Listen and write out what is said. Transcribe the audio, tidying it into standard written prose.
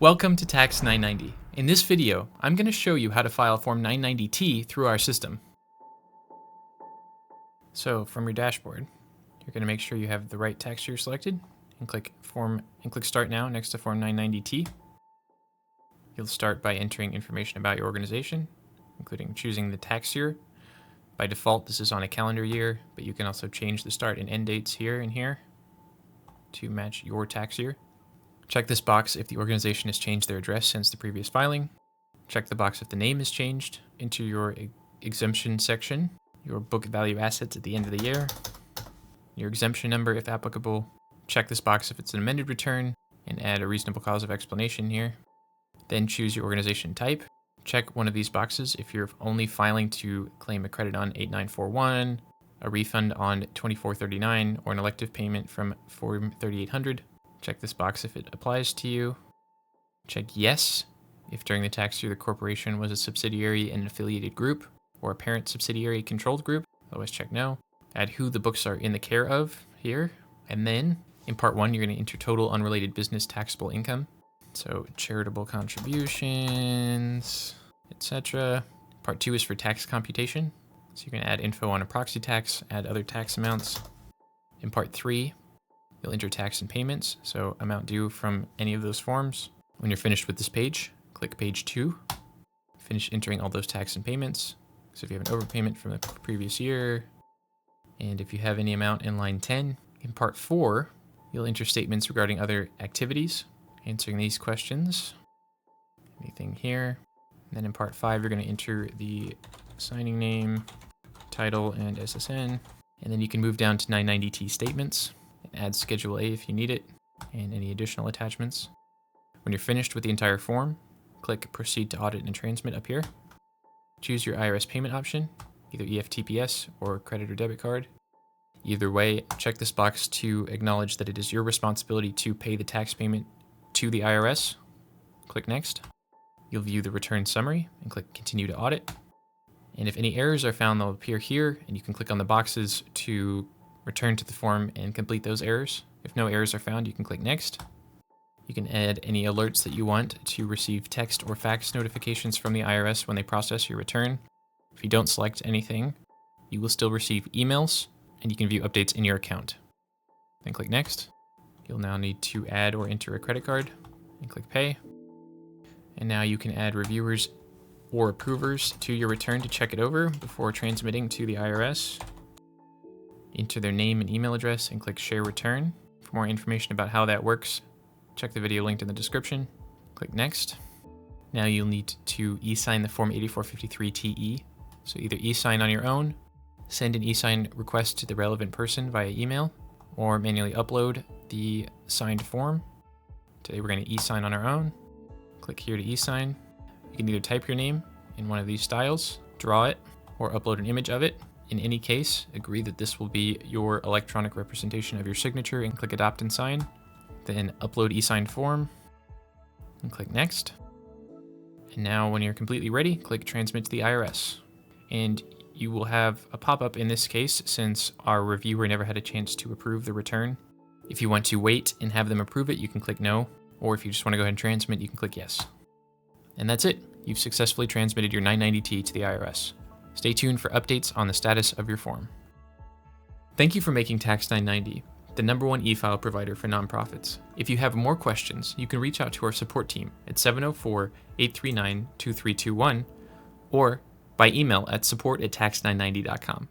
Welcome to Tax 990. In this video, I'm going to show you how to file Form 990T through our system. So from your dashboard, you're going to make sure you have the right tax year selected and click Start Now next to Form 990T. You'll start by entering information about your organization, including choosing the tax year. By default, this is on a calendar year, but you can also change the start and end dates here and here to match your tax year. Check this box if the organization has changed their address since the previous filing. Check the box if the name has changed. Enter your exemption section, your book value assets at the end of the year, your exemption number if applicable. Check this box if it's an amended return and add a reasonable cause of explanation here. Then choose your organization type. Check one of these boxes if you're only filing to claim a credit on 8941, a refund on 2439, or an elective payment from Form 3800. Check this box if it applies to you. Check yes if during the tax year the corporation was a subsidiary in an affiliated group or a parent subsidiary controlled group. Otherwise check no. Add who the books are in the care of here. And then in part 1, you're going to enter total unrelated business taxable income. So charitable contributions, etc. Part 2 is for tax computation. So you're going to add info on a proxy tax, add other tax amounts. In part 3, you'll enter tax and payments, so amount due from any of those forms. When you're finished with this page, click page 2. Finish entering all those tax and payments. So if you have an overpayment from the previous year, and if you have any amount in line 10. In part 4, you'll enter statements regarding other activities, answering these questions. Anything here. And then in part 5, you're going to enter the signing name, title, and SSN. And then you can move down to 990T statements. Add Schedule A if you need it, and any additional attachments. When you're finished with the entire form, click Proceed to Audit and Transmit up here. Choose your IRS payment option, either EFTPS or credit or debit card. Either way, check this box to acknowledge that it is your responsibility to pay the tax payment to the IRS. Click Next. You'll view the return summary and click Continue to Audit. And if any errors are found, they'll appear here, and you can click on the boxes to return to the form and complete those errors. If no errors are found, you can click Next. You can add any alerts that you want to receive text or fax notifications from the IRS when they process your return. If you don't select anything, you will still receive emails, and you can view updates in your account. Then click Next. You'll now need to add or enter a credit card, and click Pay. And now you can add reviewers or approvers to your return to check it over before transmitting to the IRS. Enter their name and email address and click Share Return. For more information about how that works, check the video linked in the description. Click Next. Now you'll need to e-sign the Form 8453-TE. So either e-sign on your own, send an e-sign request to the relevant person via email, or manually upload the signed form. Today we're going to e-sign on our own. Click here to e-sign. You can either type your name in one of these styles, draw it, or upload an image of it. In any case, agree that this will be your electronic representation of your signature and click Adopt and Sign. Then upload e-signed form and click Next. And now when you're completely ready, click Transmit to the IRS. And you will have a pop-up in this case since our reviewer never had a chance to approve the return. If you want to wait and have them approve it, you can click No. Or if you just want to go ahead and transmit, you can click Yes. And that's it. You've successfully transmitted your 990T to the IRS. Stay tuned for updates on the status of your form. Thank you for making Tax 990, the #1 e-file provider for nonprofits. If you have more questions, you can reach out to our support team at 704-839-2321 or by email at support@tax990.com.